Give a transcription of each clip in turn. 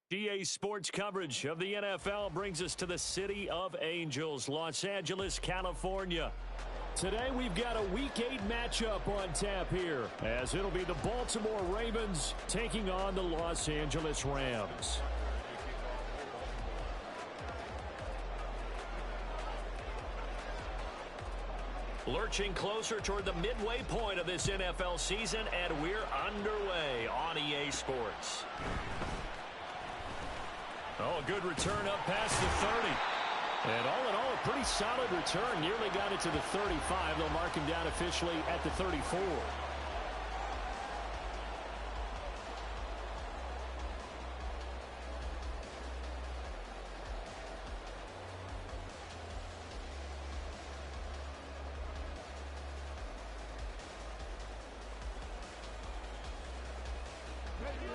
GA Sports coverage of the NFL brings us to the City of Angels, Los Angeles, California. Today we've got a Week 8 matchup on tap here, as it'll be the Baltimore Ravens taking on the Los Angeles Rams. Lurching closer toward the midway point of this NFL season, and we're underway on EA Sports. Oh, a good return up past the 30. And all in all, a pretty solid return. Nearly got it to the 35. They'll mark him down officially at the 34.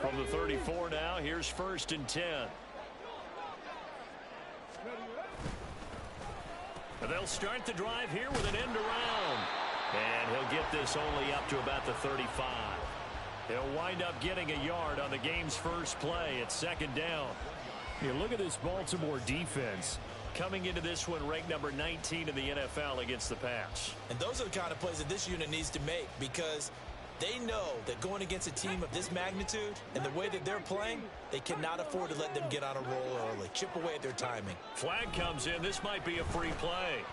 From the 34 now, here's 1st and 10. They'll start the drive here with an end around. And he'll get this only up to about the 35. He'll wind up getting a yard on the game's first play at 2nd down. You look at this Baltimore defense. Coming into this one ranked number 19 in the NFL against the pass. And those are the kind of plays that this unit needs to make, because they know that going against a team of this magnitude and the way that they're playing, they cannot afford to let them get on a roll early. Chip away at their timing. Flag comes in. This might be a free play.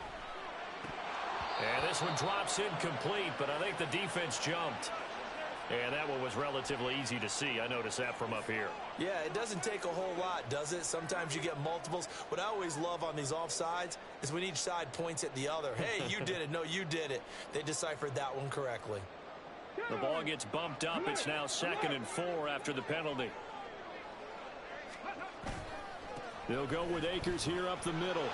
And this one drops incomplete, but I think the defense jumped. And that one was relatively easy to see. I noticed that from up here. Yeah, it doesn't take a whole lot, does it? Sometimes you get multiples. What I always love on these offsides is when each side points at the other. Hey, you did it. No, you did it. They deciphered that one correctly. The ball gets bumped up. It's now 2nd and 4 after the penalty. They'll go with Akers here up the middle.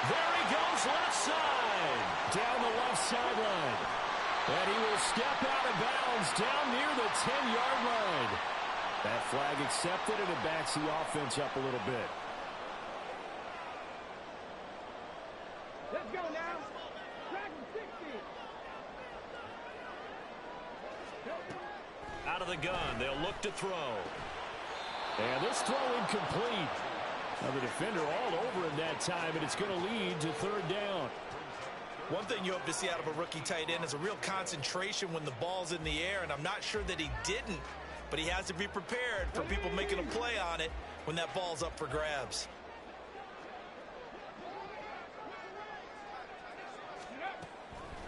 There he goes, left side. Down the left sideline. And he will step out of bounds down near the 10-yard line. That flag accepted, and it backs the offense up a little bit. Let's go now. Track 60. Out of the gun, they'll look to throw. And this throw incomplete. Now the defender all over him that time, and it's going to lead to 3rd down. One thing you hope to see out of a rookie tight end is a real concentration when the ball's in the air, and I'm not sure that he didn't, but he has to be prepared for people making a play on it when that ball's up for grabs.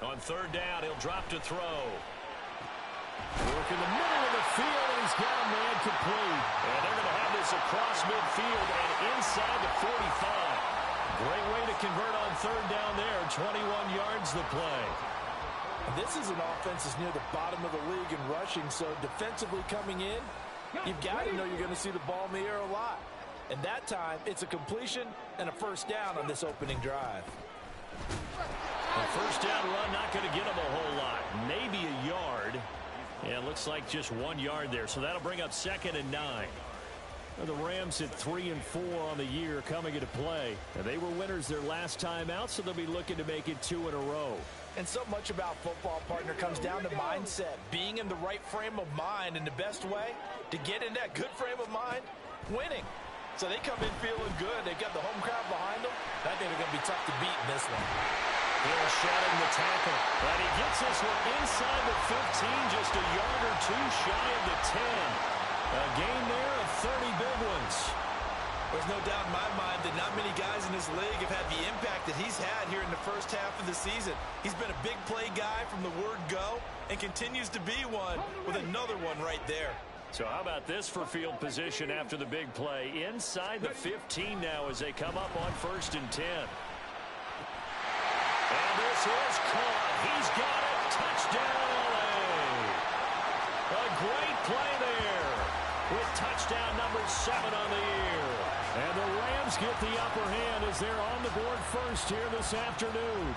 On 3rd down, he'll drop to throw. Work in the middle of the field, and he's got a man complete. And they're going to have this across midfield and inside the 45. Great way to convert on 3rd down there. 21 yards the play. This is an offense that's near the bottom of the league in rushing, so defensively coming in, you've got to know you're going to see the ball in the air a lot. And that time, it's a completion and a 1st down on this opening drive. A 1st down run, not going to get him a whole lot. Maybe a yard. Yeah, it looks like just 1 yard there, so that'll bring up 2nd and 9. Now the Rams at 3 and 4 on the year coming into play. And they were winners their last time out, so they'll be looking to make it 2 in a row. And so much about football, partner, comes down to mindset. Being in the right frame of mind, and the best way to get in that good frame of mind, winning. So they come in feeling good. They've got the home crowd behind them. I think they're going to be tough to beat in this one. Hill shedding the tackle. But he gets this one inside the 15, just a yard or 2 shy of the 10. A gain there of 30 big ones. There's no doubt in my mind that not many guys in this league have had the impact that he's had here in the first half of the season. He's been a big play guy from the word go and continues to be one with another one right there. So how about this for field position after the big play? Inside the 15 now as they come up on 1st and 10. And this is caught. He's got it. Touchdown, LA. A great play there with touchdown number 7 on the year. And the Rams get the upper hand as they're on the board first here this afternoon.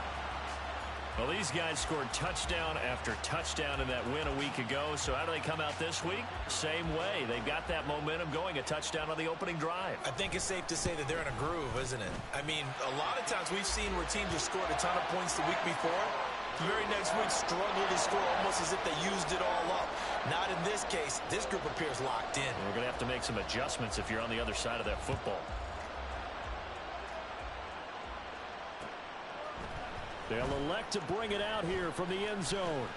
Well, these guys scored touchdown after touchdown in that win a week ago. So how do they come out this week? Same way. They've got that momentum going, a touchdown on the opening drive. I think it's safe to say that they're in a groove, isn't it? I mean, a lot of times we've seen where teams have scored a ton of points the week before. The very next week struggled to score almost as if they used it all up. Not in this case. This group appears locked in. We're going to have to make some adjustments if you're on the other side of that football. They'll elect to bring it out here from the end zone.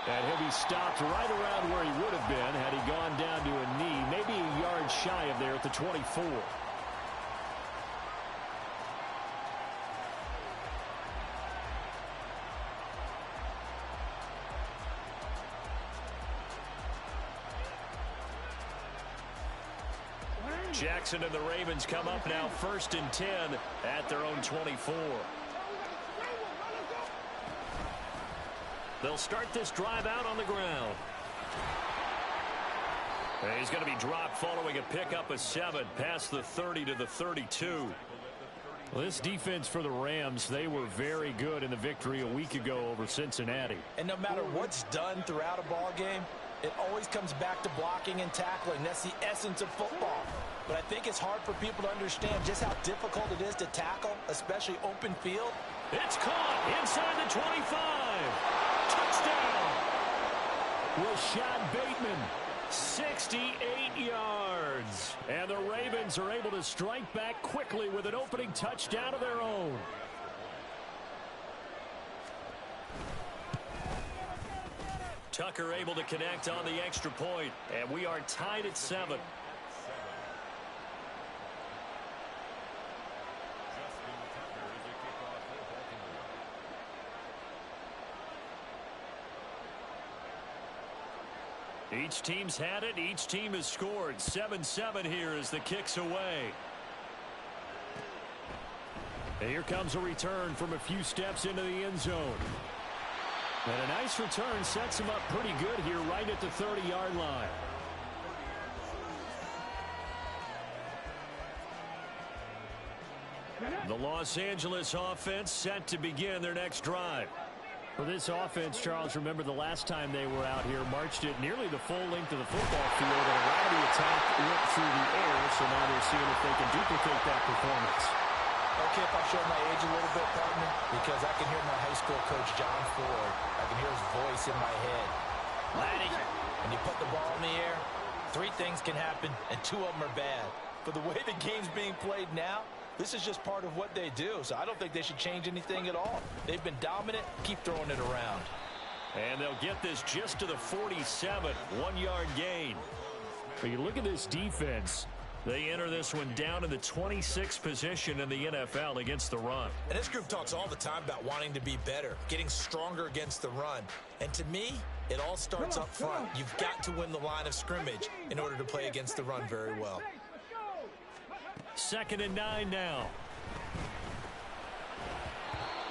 And he'll be stopped right around where he would have been had he gone down to a knee, maybe a yard shy of there at the 24. Jackson and the Ravens come up now 1st and 10 at their own 24. They'll start this drive out on the ground. And he's going to be dropped following a pickup of 7 past the 30 to the 32. Well, this defense for the Rams, they were very good in the victory a week ago over Cincinnati. And no matter what's done throughout a ball game, it always comes back to blocking and tackling. That's the essence of football. But I think it's hard for people to understand just how difficult it is to tackle, especially open field. It's caught inside the 25. Touchdown. Rashad Bateman, 68 yards. And the Ravens are able to strike back quickly with an opening touchdown of their own. Tucker able to connect on the extra point, and we are tied at 7. Each team's had it. Each team has scored. 7-7 here as the kick's away. And here comes a return from a few steps into the end zone. And a nice return sets him up pretty good here right at the 30-yard line. The Los Angeles offense set to begin their next drive. For this offense, Charles, remember the last time they were out here, marched it nearly the full length of the football field, and a lot of the attack went through the air, so now they're seeing if they can duplicate that performance. Okay, if I show my age a little bit, partner, because I can hear my high school coach, John Ford. I can hear his voice in my head. Laddie, when you put the ball in the air, 3 things can happen, and 2 of them are bad. But the way the game's being played now, this is just part of what they do, so I don't think they should change anything at all. They've been dominant. Keep throwing it around. And they'll get this just to the 47, 1-yard gain. But you look at this defense. They enter this one down in the 26th position in the NFL against the run. And this group talks all the time about wanting to be better, getting stronger against the run. And to me, it all starts up front. You've got to win the line of scrimmage in order to play against the run very well. 2nd and 9 now.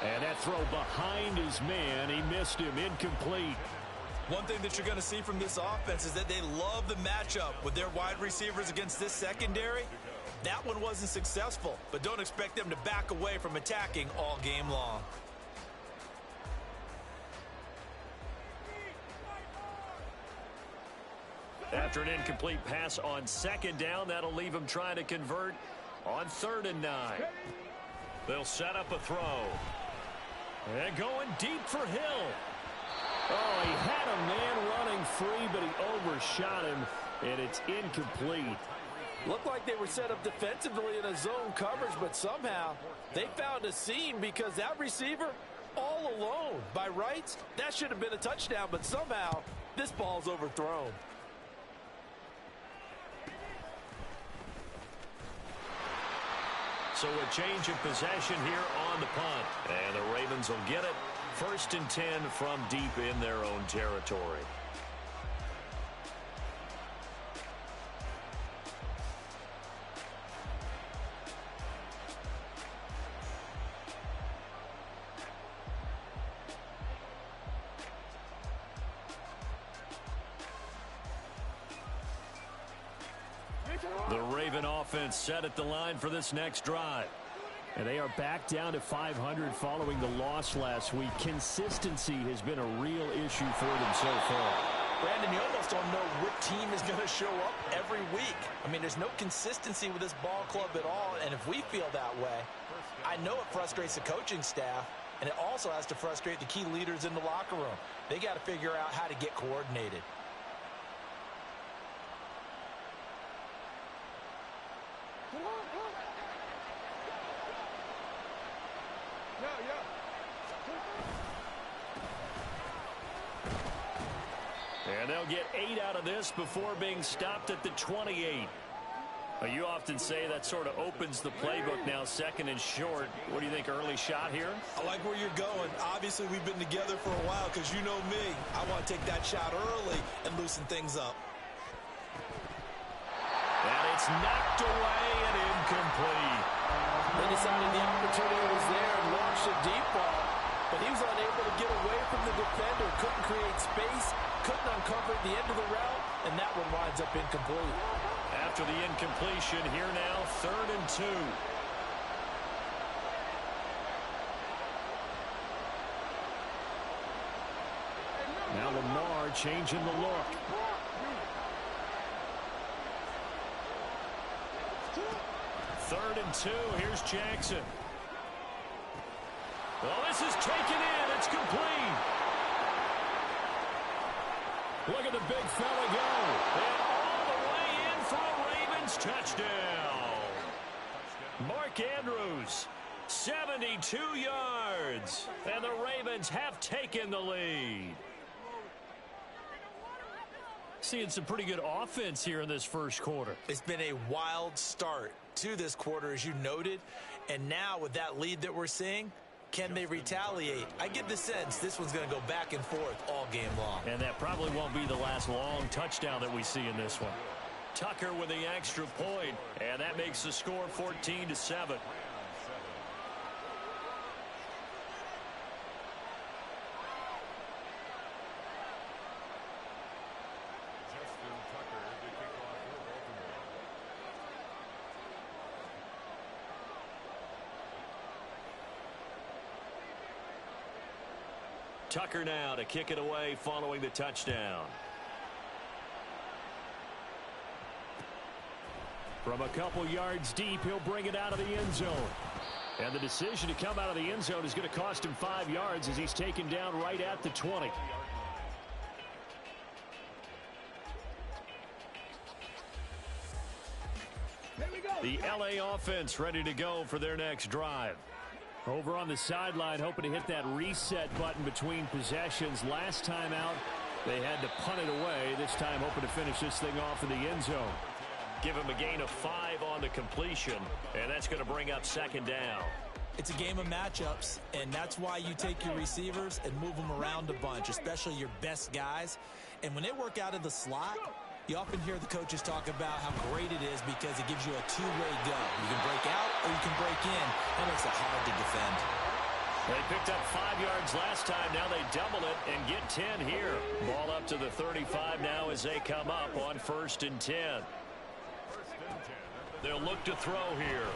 And that throw behind his man. He missed him. Incomplete. One thing that you're going to see from this offense is that they love the matchup with their wide receivers against this secondary. That one wasn't successful, but don't expect them to back away from attacking all game long. After an incomplete pass on 2nd down, that'll leave him trying to convert on 3rd and 9. They'll set up a throw. And going deep for Hill. Oh, he had a man running free, but he overshot him, and it's incomplete. Looked like they were set up defensively in a zone coverage, but somehow they found a seam because that receiver all alone. By rights, that should have been a touchdown, but somehow this ball's overthrown. So a change of possession here on the punt. And the Ravens will get it. 1st and 10 from deep in their own territory. The Raven offense set at the line for this next drive. And they are back down to 500 following the loss last week. Consistency has been a real issue for them so far. Brandon, you almost don't know what team is going to show up every week. I mean, there's no consistency with this ball club at all, and if we feel that way, I know it frustrates the coaching staff, and it also has to frustrate the key leaders in the locker room. They got to figure out how to get coordinated. And they'll get 8 out of this before being stopped at the 28. You often say that sort of opens the playbook now, 2nd and short. What do you think, early shot here? I like where you're going. Obviously, we've been together for a while because you know me. I want to take that shot early and loosen things up. And it's knocked away and incomplete. They decided the opportunity was there and launched a deep ball, but he was unable to get away from the defender, couldn't create space, couldn't uncover the end of the route, and that one winds up incomplete. After the incompletion, here now, 3rd and 2. Now Lamar changing the look. Third and 2. Here's Jackson. Well, this is taken in. It's complete. Look at the big fella go. And all the way in for a Ravens touchdown. Mark Andrews, 72 yards. And the Ravens have taken the lead. Seeing some pretty good offense here in this first quarter. It's been a wild start to this quarter, as you noted. And now with that lead that we're seeing, can they retaliate? I get the sense this one's going to go back and forth all game long. And that probably won't be the last long touchdown that we see in this one. Tucker with the extra point, and that makes the score 14-7. Tucker now to kick it away following the touchdown. From a couple yards deep, he'll bring it out of the end zone. And the decision to come out of the end zone is going to cost him 5 yards as he's taken down right at the 20. The LA offense ready to go for their next drive. Over on the sideline, hoping to hit that reset button between possessions. Last time out, they had to punt it away. This time, hoping to finish this thing off in the end zone. Give him a gain of 5 on the completion, and that's going to bring up 2nd down. It's a game of matchups, and that's why you take your receivers and move them around a bunch, especially your best guys. And when they work out of the slot, you often hear the coaches talk about how great it is because it gives you a two-way go. You can break out or you can break in. That makes it hard to defend. They picked up 5 yards last time. Now they double it and get 10 here. Ball up to the 35 now as they come up on 1st and 10. They'll look to throw here.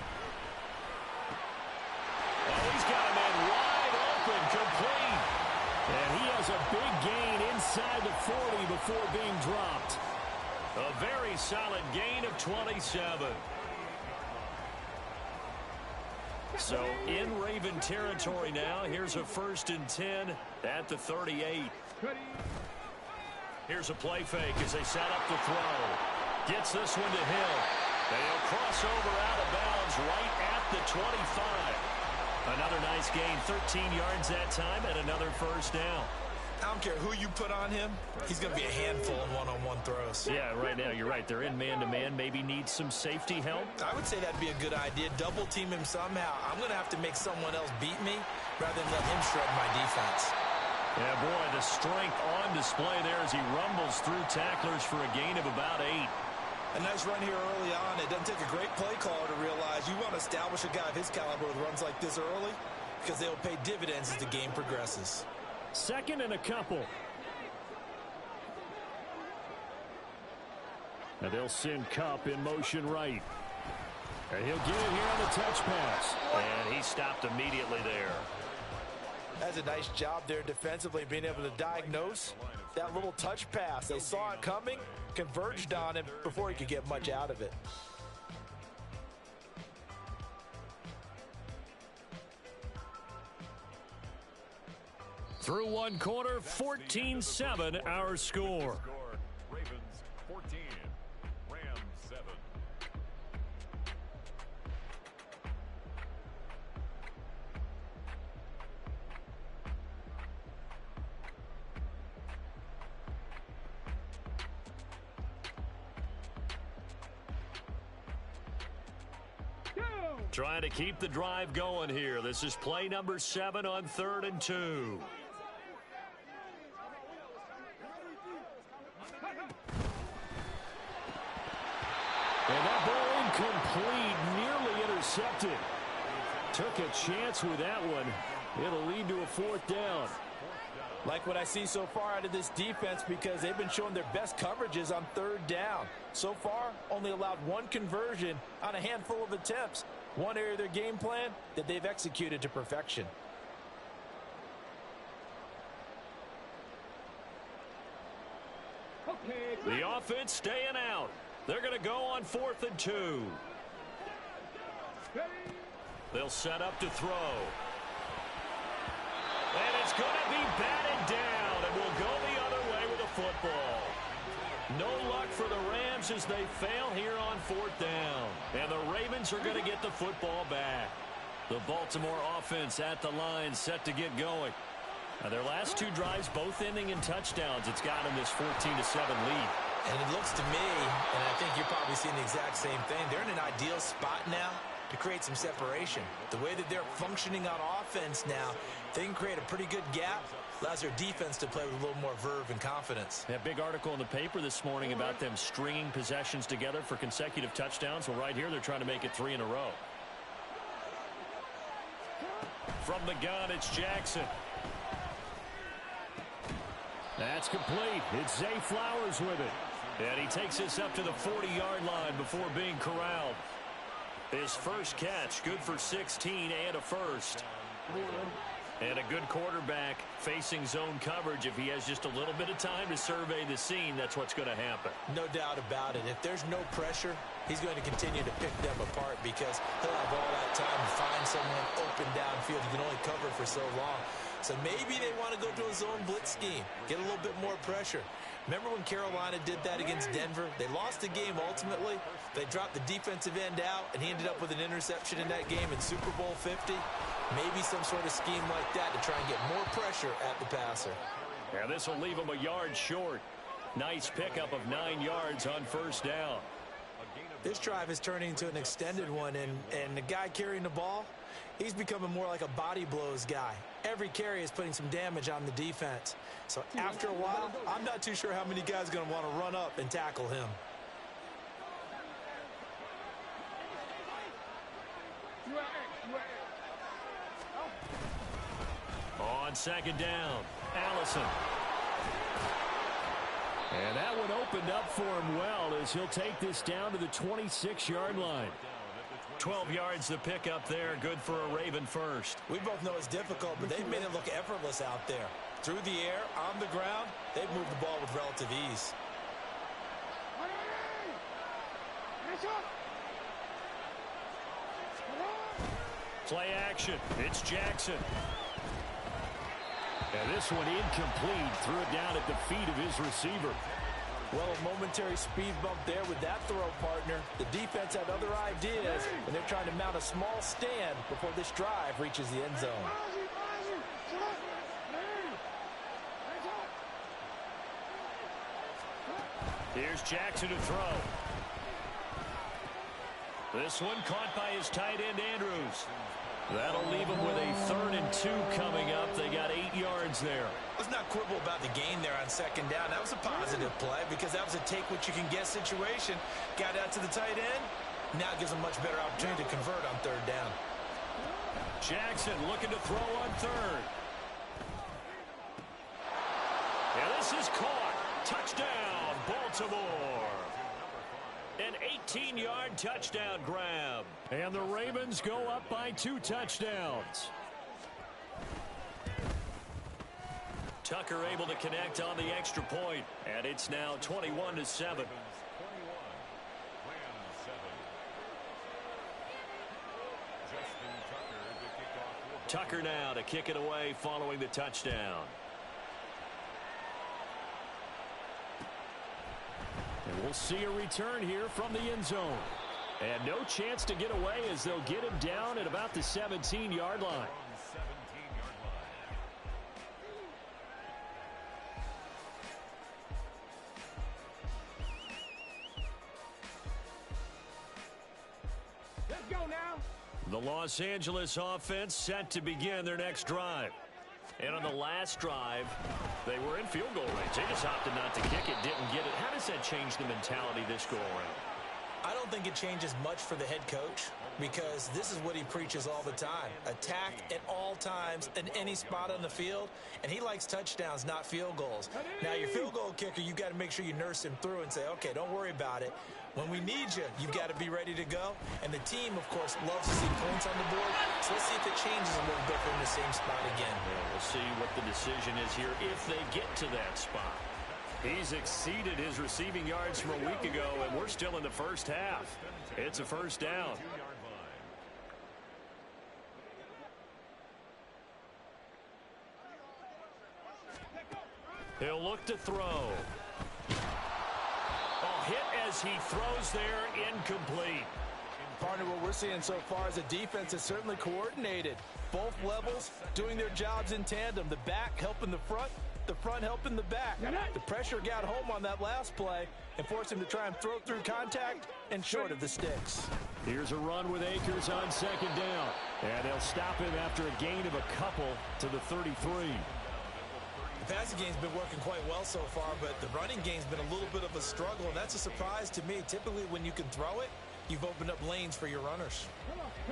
Oh, he's got a man wide open, complete. And he has a big gain inside the 40 before being dropped. A very solid gain of 27. So in Raven territory now. Here's a 1st and 10 at the 38. Here's a play fake as they set up the throw. Gets this one to Hill. They'll cross over out of bounds right at the 25. Another nice gain, 13 yards that time, and another 1st down. I don't care who you put on him. He's going to be a handful in one-on-one throws. Yeah, right now, you're right. They're in man-to-man. Maybe needs some safety help. I would say that'd be a good idea. Double team him somehow. I'm going to have to make someone else beat me rather than let him shred my defense. Yeah, boy, the strength on display there as he rumbles through tacklers for a gain of about 8. A nice run here early on. It doesn't take a great play caller to realize you want to establish a guy of his caliber with runs like this early because they will pay dividends as the game progresses. 2nd and a couple. And they'll send Kupp in motion right. And he'll get it here on the touch pass. And he stopped immediately there. That's a nice job there defensively, being able to diagnose that little touch pass. They saw it coming, converged on him before he could get much out of it. Through one quarter, 14-7 our score. Ravens 14, Rams 7. Trying to keep the drive going here. This is play number 7 on 3rd and 2. And that ball incomplete, nearly intercepted. Took a chance with that one. It'll lead to a 4th down. Like what I see so far out of this defense because they've been showing their best coverages on 3rd down. So far, only allowed 1 conversion on a handful of attempts. One area of their game plan that they've executed to perfection. The offense staying out. They're going to go on 4th and 2. They'll set up to throw. And it's going to be batted down, and we'll go the other way with the football. No luck for the Rams as they fail here on 4th down. And the Ravens are going to get the football back. The Baltimore offense at the line, set to get going. Now, their last 2 drives, both ending in touchdowns. It's got them this 14-7 lead. And it looks to me, and I think you're probably seeing the exact same thing, they're in an ideal spot now to create some separation. The way that they're functioning on offense now, they can create a pretty good gap. Allows their defense to play with a little more verve and confidence. That big article in the paper this morning about them stringing possessions together for consecutive touchdowns. Well, right here, they're trying to make it 3 in a row. From the gun, it's Jackson. That's complete. It's Zay Flowers with it. And he takes this up to the 40-yard line before being corralled. His first catch, good for 16 and a first. And a good quarterback facing zone coverage. If he has just a little bit of time to survey the scene, that's what's going to happen. No doubt about it. If there's no pressure, he's going to continue to pick them apart because he'll have all that time to find someone open downfield. He can only cover for so long. So maybe they want to go to a zone blitz scheme, get a little bit more pressure. Remember when Carolina did that against Denver? They lost the game ultimately. They dropped the defensive end out, and he ended up with an interception in that game in Super Bowl 50. Maybe some sort of scheme like that to try and get more pressure at the passer. Yeah, this will leave him a yard short. Nice pickup of 9 yards on first down. This drive is turning into an extended one, and the guy carrying the ball, he's becoming more like a body blows guy. Every carry is putting some damage on the defense. So after a while, I'm not too sure how many guys are going to want to run up and tackle him. On second down, Allison. And that one opened up for him well as he'll take this down to the 26-yard line. 12 yards to pick up there, good for a Raven first. We both know it's difficult, but they've made it look effortless out there. Through the air, on the ground, they've moved the ball with relative ease. Play action. It's Jackson. And this one incomplete. Threw it down at the feet of his receiver. Well, a momentary speed bump there with that throw, partner. The defense had other ideas, and they're trying to mount a small stand before this drive reaches the end zone. Here's Jackson to throw. This one caught by his tight end, Andrews. That'll leave him with a 3rd and 2 coming up. They got 8 yards there. Let's not quibble about the gain there on second down. That was a positive play because that was a take-what-you-can-get situation. Got out to the tight end. Now gives them much better opportunity to convert on 3rd down. Jackson looking to throw on 3rd. And this is caught. Touchdown, Baltimore. An 18-yard touchdown grab. And the Ravens go up by 2 touchdowns. Tucker able to connect on the extra point, and it's now 21-7. Tucker now to kick it away following the touchdown. And we'll see a return here from the end zone. And no chance to get away as they'll get him down at about the 17-yard line. The Los Angeles offense set to begin their next drive. And on the last drive, they were in field goal range. They just opted not to kick it, didn't get it. How does that change the mentality this go around? I don't think it changes much for the head coach because this is what he preaches all the time. Attack at all times in any spot on the field, and he likes touchdowns, not field goals. Now, your field goal kicker, you've got to make sure you nurse him through and say, okay, don't worry about it. When we need you, you've got to be ready to go. And the team, of course, loves to see points on the board. So let's see if it changes a little bit from the same spot again. Yeah, we'll see what the decision is here if they get to that spot. He's exceeded his receiving yards from a week ago, and we're still in the first half. It's a first down. He'll look to throw. Hit as he throws there, incomplete. Partner, what we're seeing so far is a defense that's certainly coordinated. Both levels doing their jobs in tandem. The back helping the front helping the back. The pressure got home on that last play and forced him to try and throw through contact and short of the sticks. Here's a run with Akers on second down. And they'll stop him after a gain of a couple to the 33. The passing game's been working quite well so far, but the running game's been a little bit of a struggle, and that's a surprise to me. Typically, when you can throw it, you've opened up lanes for your runners.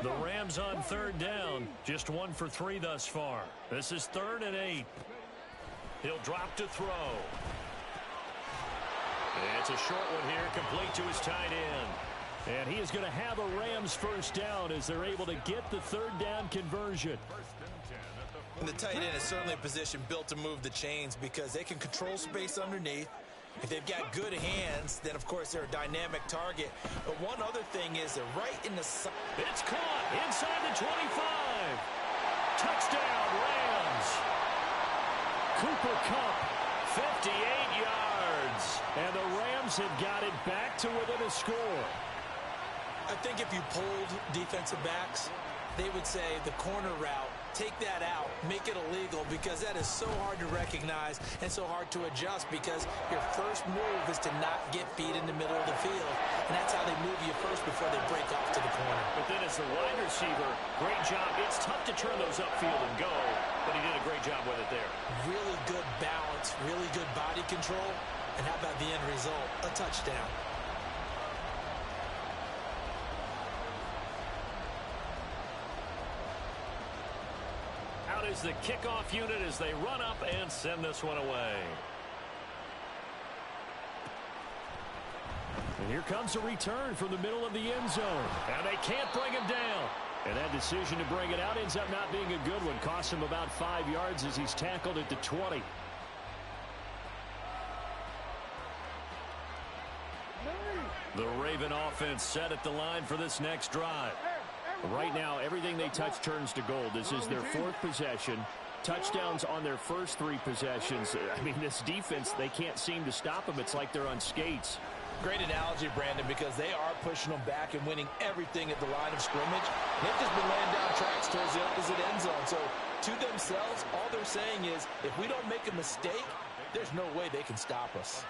The Rams on third down, just 1 for 3 thus far. This is 3rd and 8. He'll drop to throw. It's a short one here, complete to his tight end. And he is going to have a Rams first down as they're able to get the 3rd down conversion. And the tight end is certainly a position built to move the chains because they can control space underneath. If they've got good hands, then, of course, they're a dynamic target. But one other thing is they're right in the side. It's caught inside the 25. Touchdown, Rams. Cooper Kupp, 58 yards. And the Rams have got it back to within a score. I think if you pulled defensive backs, they would say the corner route, take that out, make it illegal, because that is so hard to recognize and so hard to adjust because your first move is to not get feet in the middle of the field. And that's how they move you first before they break off to the corner. But then as the wide receiver, great job. It's tough to turn those upfield and go, but he did a great job with it there. Really good balance, really good body control. And how about the end result? A touchdown. Out is the kickoff unit as they run up and send this one away. And here comes a return from the middle of the end zone. And they can't bring him down. And that decision to bring it out ends up not being a good one. Costs him about 5 yards as he's tackled at the 20. The Raven offense set at the line for this next drive. Right now, everything they touch turns to gold. This is their 4th possession. Touchdowns on their first 3 possessions. I mean, this defense, they can't seem to stop them. It's like they're on skates. Great analogy, Brandon, because they are pushing them back and winning everything at the line of scrimmage. They've just been laying down tracks towards the opposite end zone. So, to themselves, all they're saying is, if we don't make a mistake, there's no way they can stop us.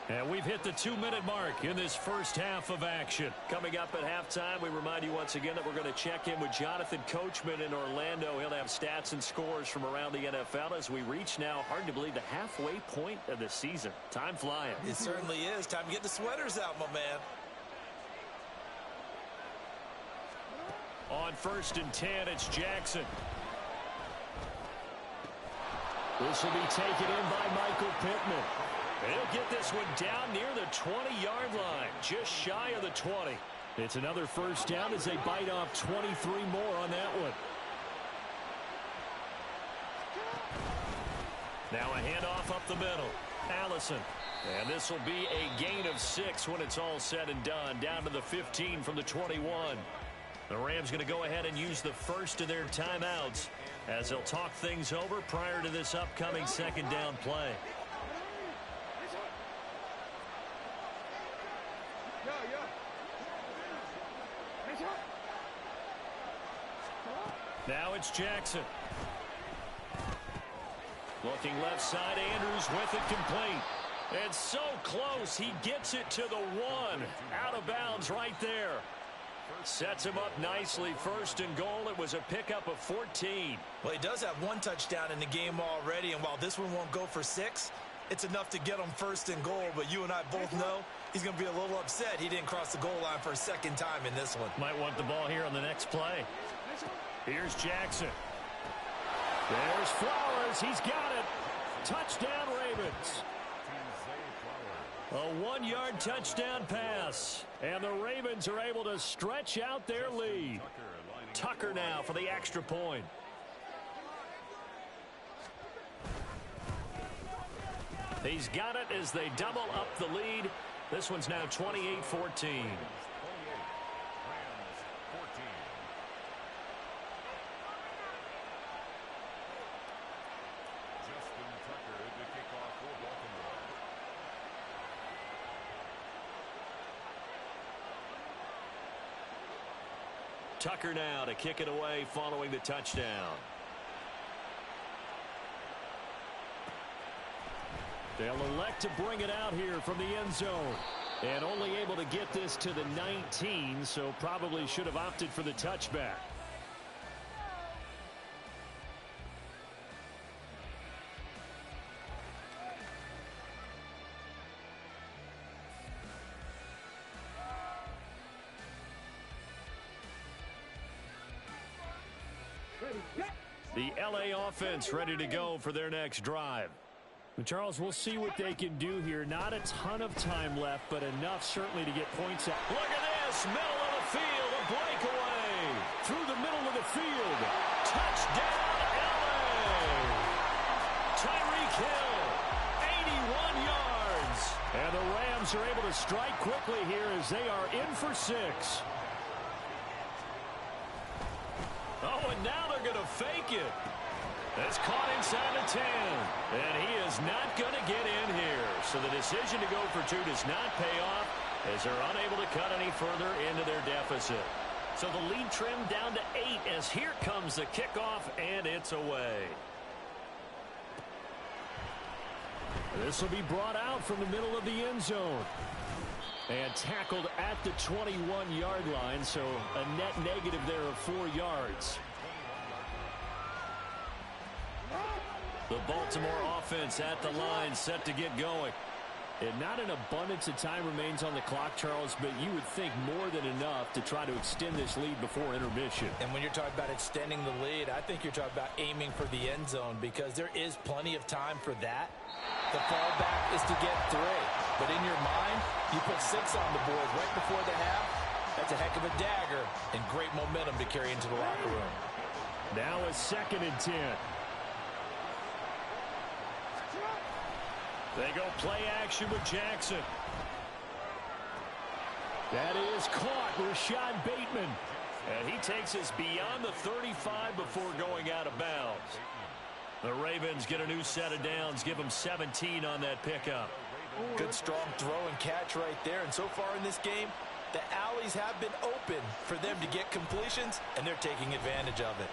And we've hit the 2-minute mark in this first half of action. Coming up at halftime, we remind you once again that we're going to check in with Jonathan Coachman in Orlando. He'll have stats and scores from around the NFL as we reach now, hard to believe, the halfway point of the season. Time flying. It certainly is. Time to get the sweaters out, my man. On 1st and 10, it's Jackson. This will be taken in by Michael Pittman. He'll get this one down near the 20-yard line, just shy of the 20. It's another first down as they bite off 23 more on that one. Now a handoff up the middle. Allison. And this will be a gain of 6 when it's all said and done, down to the 15 from the 21. The Rams going to go ahead and use the first of their timeouts as they'll talk things over prior to this upcoming second down play. Now it's Jackson. Looking left side, Andrews with it complete. And so close, he gets it to the 1. Out of bounds right there. Sets him up nicely. First and goal. It was a pickup of 14. Well, he does have one touchdown in the game already, and while this one won't go for 6, it's enough to get him first and goal. But you and I both know he's going to be a little upset he didn't cross the goal line for a second time in this one. Might want the ball here on the next play. Here's Jackson. There's Flowers. He's got it. Touchdown, Ravens. A 1-yard touchdown pass. And the Ravens are able to stretch out their lead. Tucker now for the extra point. He's got it as they double up the lead. This one's now 28-14. Tucker now to kick it away following the touchdown. They'll elect to bring it out here from the end zone. And only able to get this to the 19, so probably should have opted for the touchback. The LA offense ready to go for their next drive. And Charles, we'll see what they can do here. Not a ton of time left, but enough certainly to get points out. Look at this, middle of the field, a breakaway. Through the middle of the field. Touchdown, LA. Tyreek Hill, 81 yards. And the Rams are able to strike quickly here as they are in for 6. Oh, and now they're going to fake it. That's caught inside the 10. And he is not going to get in here. So the decision to go for 2 does not pay off as they're unable to cut any further into their deficit. So the lead trimmed down to 8 as here comes the kickoff, and it's away. This will be brought out from the middle of the end zone. And tackled at the 21-yard line, so a net negative there of 4 yards. The Baltimore offense at the line set to get going. And not an abundance of time remains on the clock, Charles, but you would think more than enough to try to extend this lead before intermission. And when you're talking about extending the lead, I think you're talking about aiming for the end zone because there is plenty of time for that. The fallback is to get 3. But in your mind, you put 6 on the board right before the half. That's a heck of a dagger and great momentum to carry into the locker room. Now a 2nd and 10. They go play action with Jackson. That is caught. Rashad Bateman. And he takes us beyond the 35 before going out of bounds. The Ravens get a new set of downs. Give them 17 on that pickup. Good strong throw and catch right there. And so far in this game, the alleys have been open for them to get completions, and they're taking advantage of it.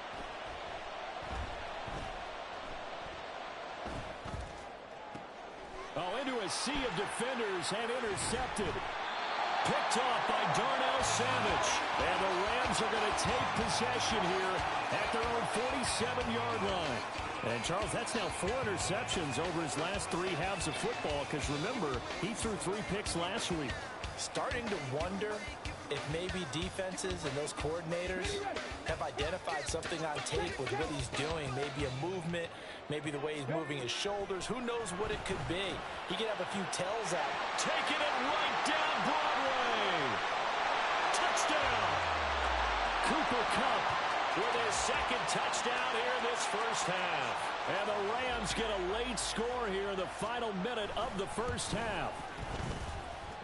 Oh, into a sea of defenders and intercepted. Picked off by Darnell Savage. And the Rams are going to take possession here at their own 47-yard line. And, Charles, that's now 4 interceptions over his last 3 halves of football because, remember, he threw 3 picks last week. Starting to wonder if maybe defenses and those coordinators have identified something on tape with what he's doing. Maybe a movement, maybe the way he's moving his shoulders. Who knows what it could be? He could have a few tells out. Taking it right down Broadway. Touchdown. Cooper Kupp with his 2nd touchdown here in this first half. And the Rams get a late score here in the final minute of the first half.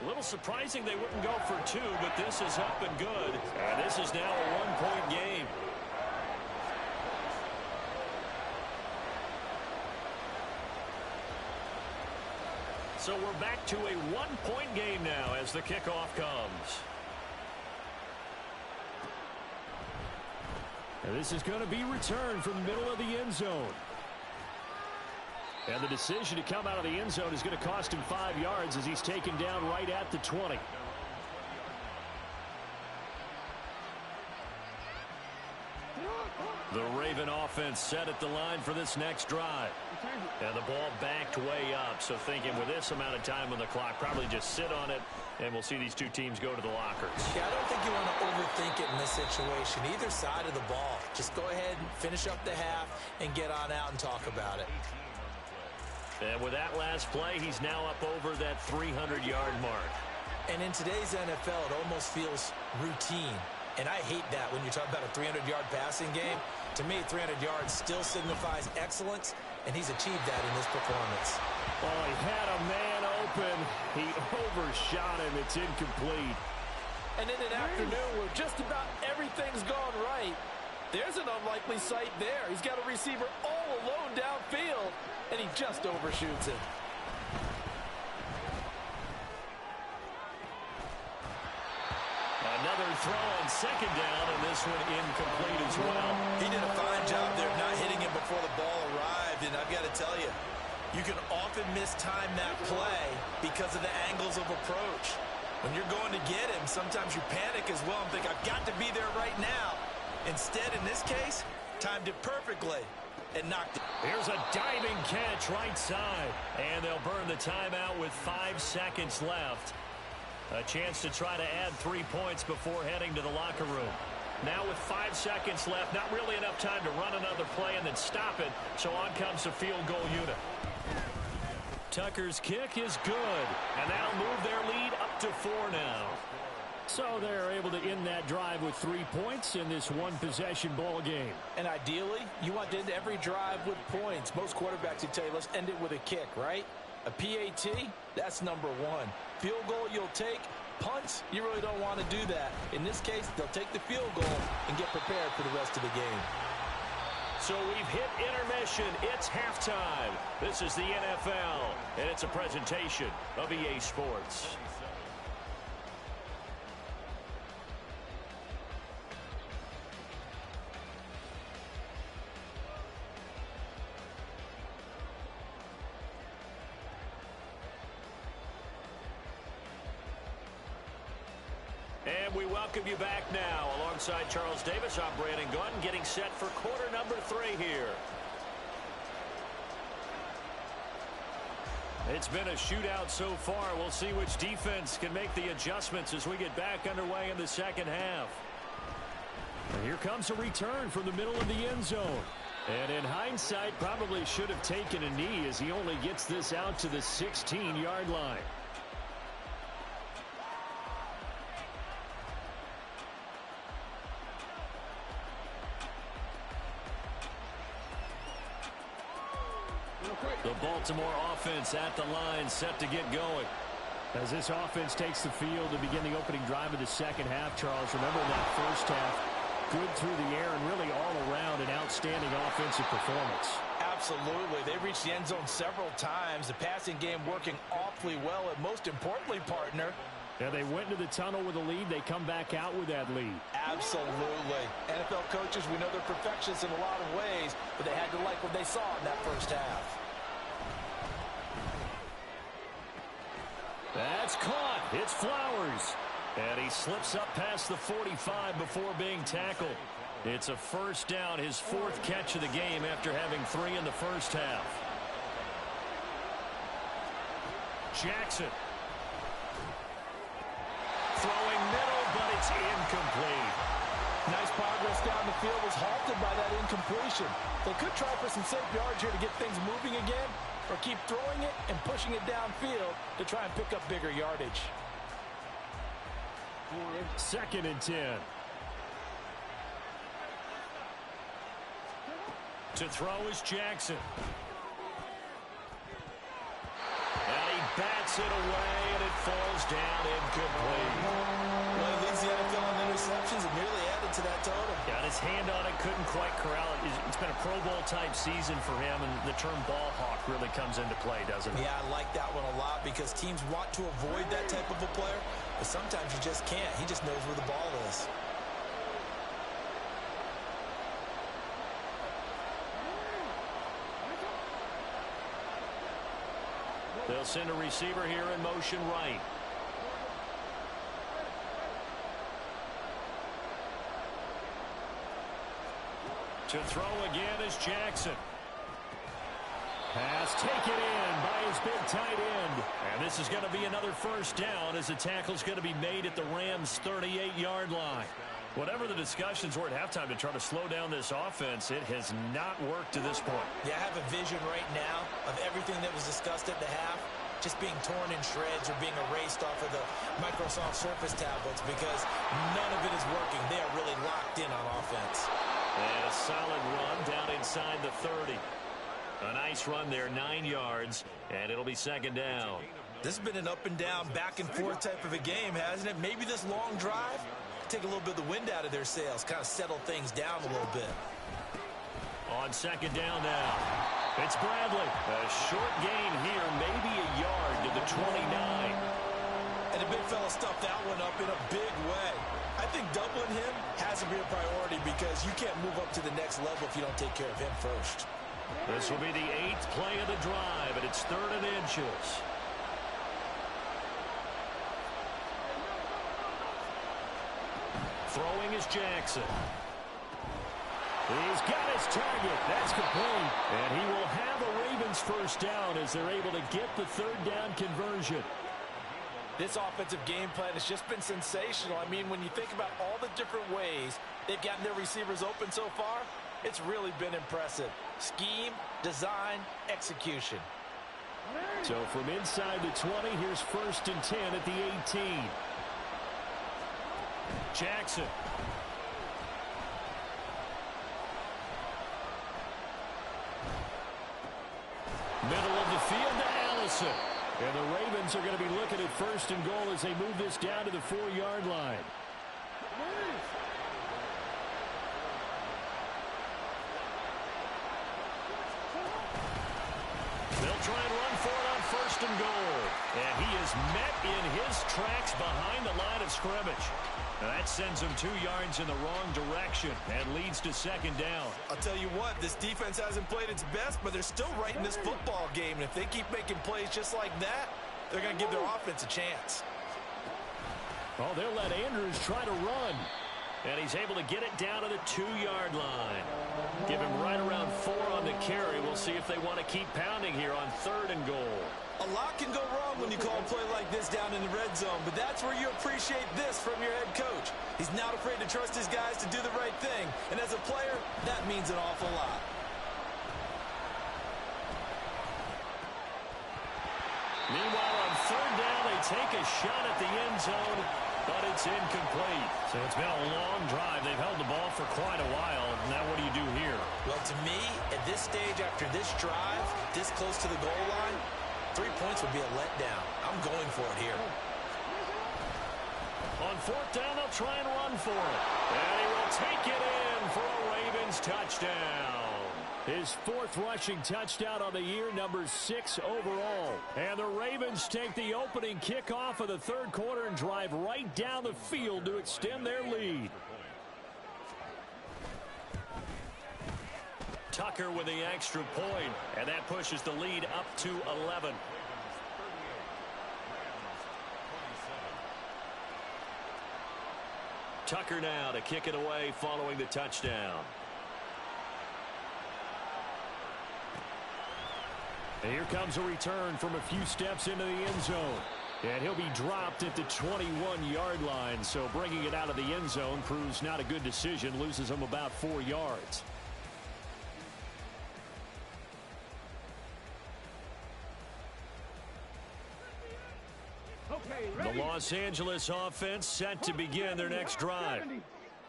A little surprising they wouldn't go for 2, but this is up and good. And this is now a 1-point game. So we're back to a 1-point game now as the kickoff comes. And this is going to be returned from the middle of the end zone. And the decision to come out of the end zone is going to cost him 5 yards as he's taken down right at the 20. The Raven offense set at the line for this next drive. And the ball backed way up. So thinking with this amount of time on the clock, probably just sit on it, and we'll see these two teams go to the lockers. Yeah, I don't think you want to overthink it in this situation. Either side of the ball. Just go ahead and finish up the half and get on out and talk about it. And with that last play, he's now up over that 300-yard mark. And in today's NFL, it almost feels routine. And I hate that when you talk about a 300-yard passing game. To me, 300 yards still signifies excellence, and he's achieved that in this performance. Oh, he had a man open. He overshot him. It's incomplete. And in an afternoon where just about everything's gone right, there's an unlikely sight there. He's got a receiver all alone downfield, and he just overshoots it. Another throw on second down, and this one incomplete as well. He did a fine job there of not hitting him before the ball arrived, and I've got to tell you, you can often mistime that play because of the angles of approach. When you're going to get him, sometimes you panic as well and think, I've got to be there right now. Instead, in this case, timed it perfectly and knocked it. Here's a diving catch right side, and they'll burn the timeout with 5 seconds left. A chance to try to add 3 points before heading to the locker room. Now with 5 seconds left, not really enough time to run another play and then stop it, so on comes the field goal unit. Tucker's kick is good, and that'll move their lead up to 4 now. So they're able to end that drive with 3 points in this one-possession ball game. And ideally, you want to end every drive with points. Most quarterbacks would tell you, let's end it with a kick, right? A PAT, that's number 1. Field goal you'll take. Punts, you really don't want to do that. In this case, they'll take the field goal and get prepared for the rest of the game. So we've hit intermission. It's halftime. This is the NFL, and it's a presentation of EA Sports. And we welcome you back now. Alongside Charles Davis, I'm Brandon Gunn, getting set for quarter number 3 here. It's been a shootout so far. We'll see which defense can make the adjustments as we get back underway in the second half. And here comes a return from the middle of the end zone. And in hindsight, probably should have taken a knee as he only gets this out to the 16-yard line. The Baltimore offense at the line, set to get going. As this offense takes the field to begin the opening drive of the second half, Charles, remember that first half, good through the air and really all around an outstanding offensive performance. Absolutely. They reached the end zone several times. The passing game working awfully well, and most importantly, partner, yeah, they went into the tunnel with a lead. They come back out with that lead. Absolutely. NFL coaches, we know they're perfectionists in a lot of ways, but they had to like what they saw in that first half. That's caught. It's Flowers. And he slips up past the 45 before being tackled. It's a first down, his 4th catch of the game after having 3 in the first half. Jackson. Throwing middle, but it's incomplete. Nice progress down the field was halted by that incompletion. They could try for some safe yards here to get things moving again, or keep throwing it and pushing it downfield to try and pick up bigger yardage. 2nd and 10. To throw is Jackson. And he bats it away, and it falls down incomplete. Well, he leads the NFL in interceptions and nearly added to that total. Got his hand on it, couldn't quite corral it. It's been a Pro Bowl-type season for him, and the term ball hawk really comes into play, doesn't it? Yeah, I like that one a lot because teams want to avoid that type of a player, but sometimes you just can't. He just knows where the ball is. They'll send a receiver here in motion right. To throw again is Jackson. Pass taken in by his big tight end. And this is going to be another first down as the tackle's going to be made at the Rams' 38-yard line. Whatever the discussions were at halftime to try to slow down this offense, it has not worked to this point. Yeah, I have a vision right now of everything that was discussed at the half just being torn in shreds or being erased off of the Microsoft Surface tablets because none of it is working. They are really locked in on offense. And a solid run down inside the 30. A nice run there, 9 yards, and it'll be second down. This has been an up and down, back and forth type of a game, hasn't it? Maybe this long drive take a little bit of the wind out of their sails, kind of settle things down a little bit. On second down now, it's Bradley. A short gain here, maybe a yard to the 29. And the big fella stuffed that one up in a big way. I think doubling him has to be a priority because you can't move up to the next level if you don't take care of him first. This will be the 8th play of the drive, and it's 3rd and inches. Throwing is Jackson. He's got his target. That's complete. And he will have a Ravens first down as they're able to get the 3rd down conversion. This offensive game plan has just been sensational. I mean, when you think about all the different ways they've gotten their receivers open so far, it's really been impressive. Scheme, design, execution. So from inside the 20, here's 1st and 10 at the 18. Jackson. Middle of the field to Allison. And the Ravens are going to be looking at 1st and goal as they move this down to the 4-yard line. They'll try and run for it on 1st and goal. And he is met in his tracks behind the line of scrimmage. Now that sends him 2 yards in the wrong direction and leads to 2nd down. I'll tell you what, this defense hasn't played its best, but they're still right in this football game. And if they keep making plays just like that, they're going to give their offense a chance. Oh, they'll let Andrews try to run. And he's able to get it down to the 2-yard line. Give him right around 4 on the carry. We'll see if they want to keep pounding here on 3rd and goal. A lot can go wrong when you call a play like this down in the red zone, but that's where you appreciate this from your head coach. He's not afraid to trust his guys to do the right thing, and as a player, that means an awful lot. Meanwhile, on 3rd down, they take a shot at the end zone, but it's incomplete. So it's been a long drive. They've held the ball for quite a while. Now what do you do here? Well, to me, at this stage after this drive, this close to the goal line, 3 points would be a letdown. I'm going for it here. On 4th down, they'll try and run for it. And he will take it in for a Ravens touchdown. His 4th rushing touchdown on the year, number 6 overall. And the Ravens take the opening kickoff of the 3rd quarter and drive right down the field to extend their lead. Tucker with the extra point, and that pushes the lead up to 11. Tucker now to kick it away following the touchdown. And here comes a return from a few steps into the end zone. And he'll be dropped at the 21-yard line, so bringing it out of the end zone proves not a good decision, loses him about 4 yards. The Los Angeles offense set to begin their next drive.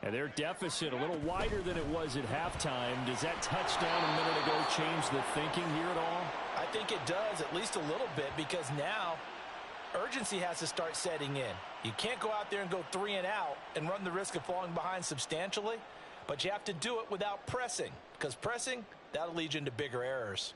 And their deficit a little wider than it was at halftime. Does that touchdown a minute ago change the thinking here at all? I think it does, at least a little bit, because now urgency has to start setting in. You can't go out there and go 3 and out and run the risk of falling behind substantially, but you have to do it without pressing, because pressing, that'll lead you into bigger errors.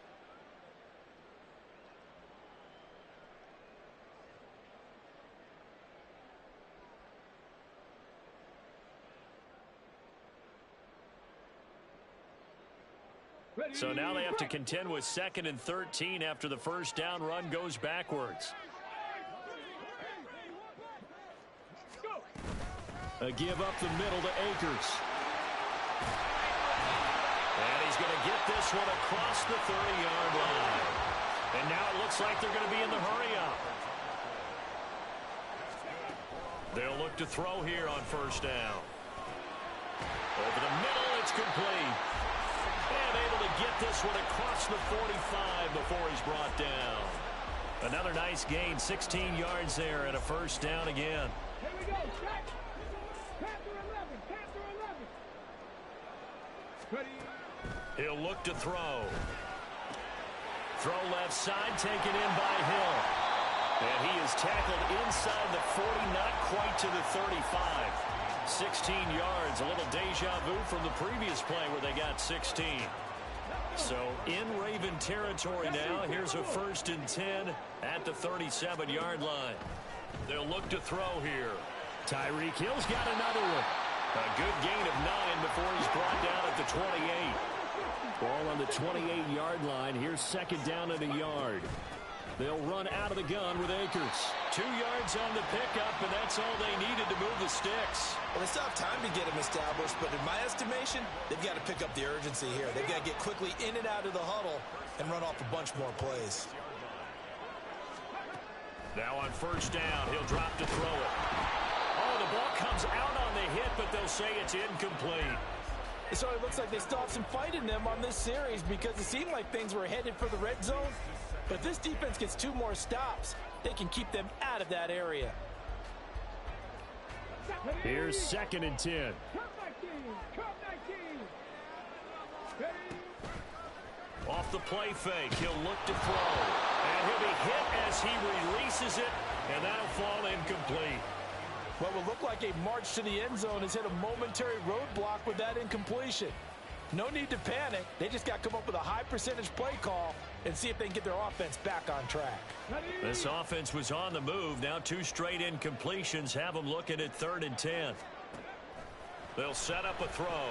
So now they have to contend with 2nd and 13 after the first down run goes backwards. A give up the middle to Akers. going to get this one across the 30-yard line. And now it looks like they're going to be in the hurry-up. They'll look to throw here on first down. Over the middle, it's complete. And able to get this one across the 45 before he's brought down. Another nice gain, 16 yards there, and a first down again. Here we go, set. Panther 11, Panther 11. Ready. He'll look to throw. Throw left side, taken in by Hill. And he is tackled inside the 40, not quite to the 35. 16 yards, a little deja vu from the previous play where they got 16. So in Raven territory now, here's a 1st and 10 at the 37-yard line. They'll look to throw here. Tyreek Hill's got another one. A good gain of 9 before he's brought down at the 28. Ball on the 28-yard line. Here's 2nd down and a yard. They'll run out of the gun with Akers. 2 yards on the pickup, and that's all they needed to move the sticks. Well, they still have time to get him established, but in my estimation, they've got to pick up the urgency here. They've got to get quickly in and out of the huddle and run off a bunch more plays. Now on first down, he'll drop to throw it. Oh, the ball comes out on the hit, but they'll say it's incomplete. It certainly looks like they still have some fight in them on this series because it seemed like things were headed for the red zone. But if this defense gets 2 more stops, they can keep them out of that area. Here's 2nd and 10. Off the play fake, he'll look to throw. And he'll be hit as he releases it, and that'll fall incomplete. What will look like a march to the end zone has hit a momentary roadblock with that incompletion. No need to panic. They just got to come up with a high percentage play call and see if they can get their offense back on track. This offense was on the move. Now 2 straight incompletions have them looking at 3rd and 10. They'll set up a throw.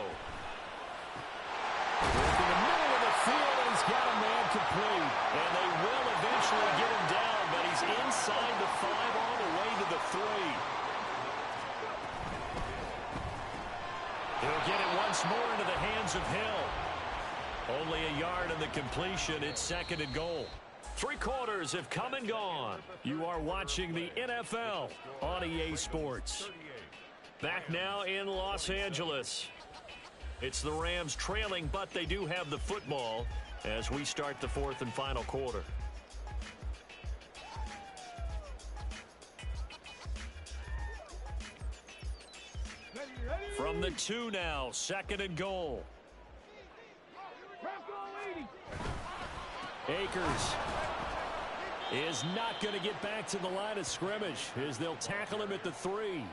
Work in the middle of the field, and he's got a man complete. And they will eventually get him down, but he's inside the 5 all the way to the 3. He'll get it once more into the hands of Hill. Only a yard in the completion. It's 2nd and goal. 3 quarters have come and gone. You are watching the NFL on EA Sports. Back now in Los Angeles. It's the Rams trailing, but they do have the football as we start the 4th and final quarter. From the 2 now, 2nd and goal. Akers is not going to get back to the line of scrimmage as they'll tackle him at the 3.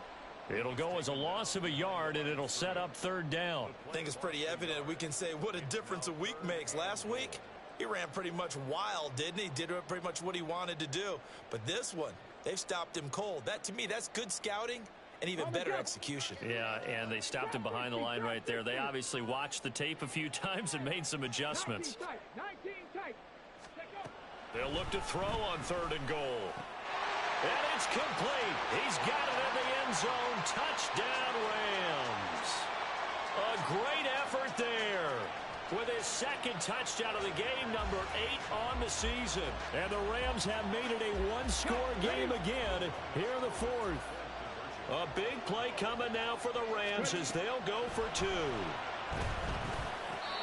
It'll go as a loss of a yard, and it'll set up 3rd down. I think it's pretty evident we can say what a difference a week makes. Last week, he ran pretty much wild, didn't he? Did pretty much what he wanted to do. But this one, they've stopped him cold. That, to me, that's good scouting and even better execution. Yeah, and they stopped him behind the line right there. They obviously watched the tape a few times and made some adjustments. 19 tight. They'll look to throw on 3rd and goal. And it's complete. He's got it in the end zone. Touchdown, Rams. A great effort there with his 2nd touchdown of the game, number 8 on the season. And the Rams have made it a 1-score game again here in the 4th. A big play coming now for the Rams as they'll go for 2.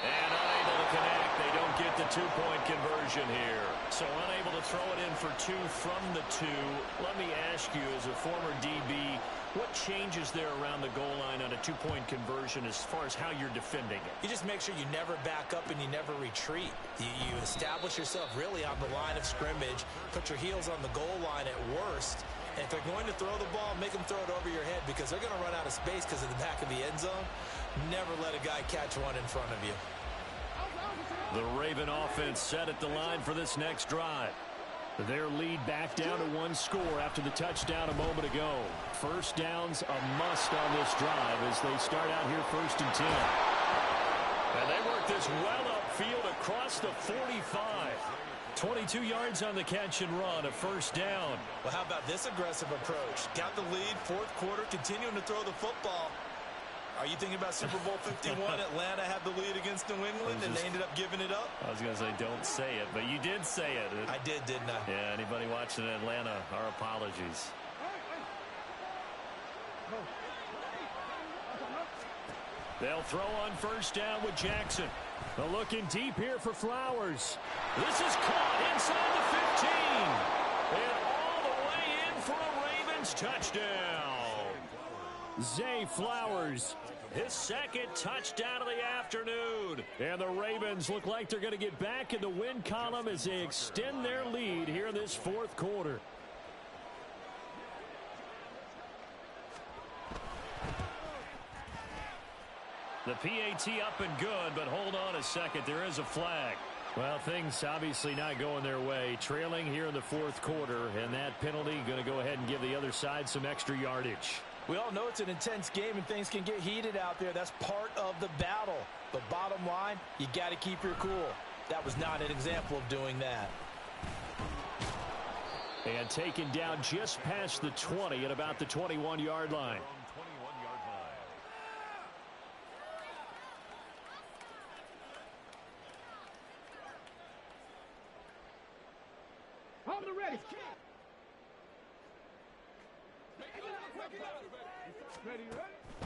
And unable to connect. They don't get the 2-point conversion here. So unable to throw it in for 2 from the 2. Let me ask you, as a former DB, what changes there around the goal line on a 2-point conversion as far as how you're defending it? You just make sure you never back up and you never retreat. You establish yourself really on the line of scrimmage, put your heels on the goal line at worst, and if they're going to throw the ball, make them throw it over your head because they're going to run out of space because of the back of the end zone. Never let a guy catch one in front of you. The Raven offense set at the line for this next drive. Their lead back down to 1 score after the touchdown a moment ago. First down's a must on this drive as they start out here 1st and 10. And they work this well upfield across the 45. 22 yards on the catch and run, a first down. Well, how about this aggressive approach? Got the lead, 4th quarter, continuing to throw the football. Are you thinking about Super Bowl 51? Atlanta had the lead against New England, and they ended up giving it up? I was going to say don't say it, but you did say it. I did, didn't I? Yeah, anybody watching Atlanta, our apologies. They'll throw on first down with Jackson. They're looking deep here for Flowers. This is caught inside the 15. And all the way in for a Ravens touchdown. Zay Flowers, his second touchdown of the afternoon. And the Ravens look like they're going to get back in the win column as they extend their lead here in this fourth quarter. The PAT up and good, but hold on a second. There is a flag. Well, things obviously not going their way. Trailing here in the fourth quarter, and that penalty going to go ahead and give the other side some extra yardage. We all know it's an intense game, and things can get heated out there. That's part of the battle. But bottom line, you got to keep your cool. That was not an example of doing that. And taken down just past the 20 at about the 21-yard line. Hold it ready.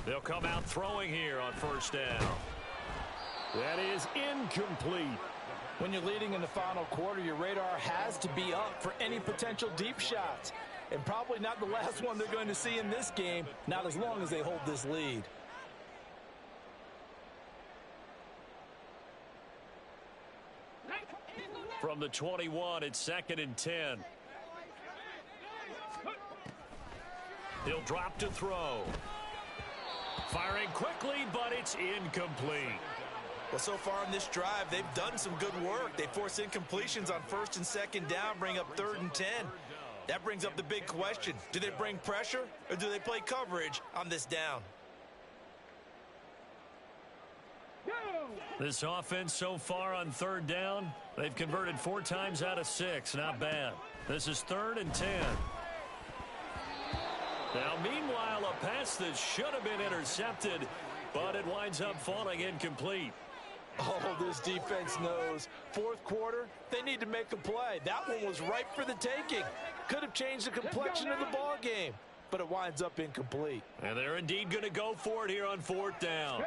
They'll come out throwing here on first down. That is incomplete. When you're leading in the final quarter, your radar has to be up for any potential deep shots. And probably not the last one they're going to see in this game, not as long as they hold this lead. From the 21, it's 2nd and 10. He'll drop to throw. Firing quickly, but it's incomplete. Well, so far in this drive, they've done some good work. They force incompletions on first and second down, bring up 3rd and 10. That brings up the big question. Do they bring pressure, or do they play coverage on this down? This offense so far on 3rd down, they've converted 4 times out of 6. Not bad. This is 3rd and 10. Now, meanwhile, a pass that should have been intercepted, but it winds up falling incomplete. Oh, this defense knows. Fourth quarter, they need to make a play. That one was ripe for the taking. Could have changed the complexion of the ball game, but it winds up incomplete. And they're indeed going to go for it here on 4th down.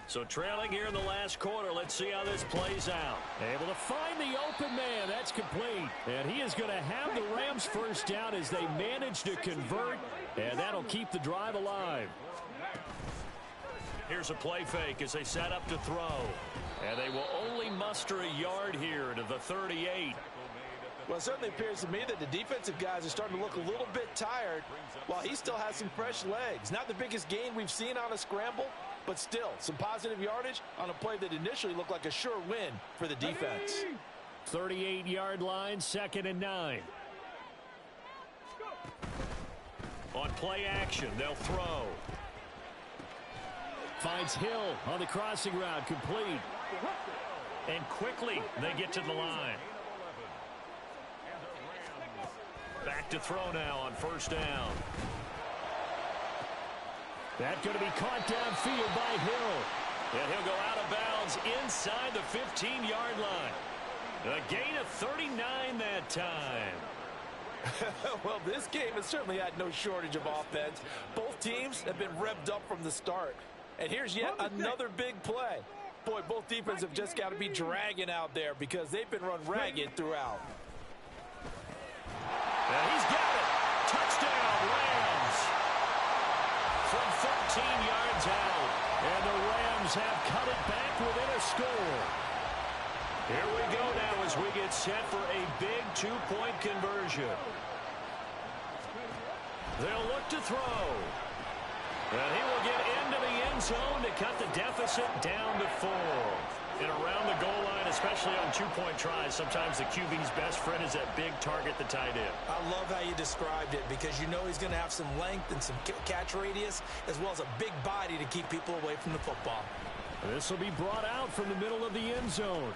So trailing here in the last quarter, let's see how this plays out. Able to find the open man. That's complete. And he is going to have the Rams first down as they manage to convert, and that'll keep the drive alive. Here's a play fake as they set up to throw. And they will only muster a yard here to the 38. Well, it certainly appears to me that the defensive guys are starting to look a little bit tired while he still has some fresh legs. Not the biggest gain we've seen on a scramble, but still some positive yardage on a play that initially looked like a sure win for the defense. 38-yard line, 2nd and 9. On play action, they'll throw. Finds Hill on the crossing route, complete. And quickly they get to the line. Back to throw now on first down. That's going to be caught downfield by Hill. And he'll go out of bounds inside the 15-yard line. A gain of 39 that time. Well, this game has certainly had no shortage of offense. Both teams have been revved up from the start. And here's yet another big play. Boy, both defenses have just got to be dragging out there because they've been run ragged throughout. And he's got it. Touchdown, Rams. From 13 yards out. And the Rams have cut it back within a score. Here we go now as we get set for a big 2-point conversion. They'll look to throw. And he will get into the end zone to cut the deficit down to 4. And around the goal line, especially on 2-point tries, sometimes the QB's best friend is that big target, the tight end. I love how you described it because you know he's going to have some length and some catch radius as well as a big body to keep people away from the football. This will be brought out from the middle of the end zone.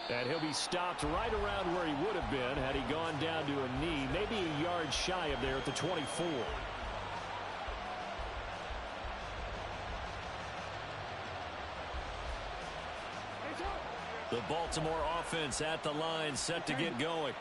And he'll be stopped right around where he would have been had he gone down to a knee, maybe a yard shy of there at the 24. The Baltimore offense at the line, set to get going.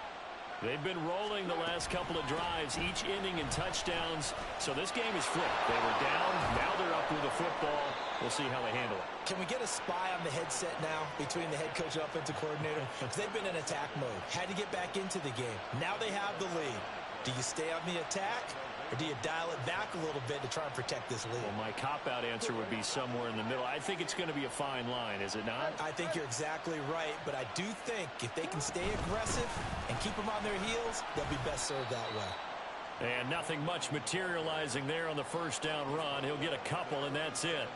They've been rolling the last couple of drives, each inning in touchdowns. So this game is flipped. They were down, now they're up with the football. We'll see how they handle it. Can we get a spy on the headset now between the head coach and offensive coordinator? Because they've been in attack mode. Had to get back into the game. Now they have the lead. Do you stay on the attack, or do you dial it back a little bit to try and protect this lead? Well, my cop-out answer would be somewhere in the middle. I think it's going to be a fine line, is it not? I think you're exactly right, but I do think if they can stay aggressive and keep them on their heels, they'll be best served that way. And nothing much materializing there on the first down run. He'll get a couple, and that's it.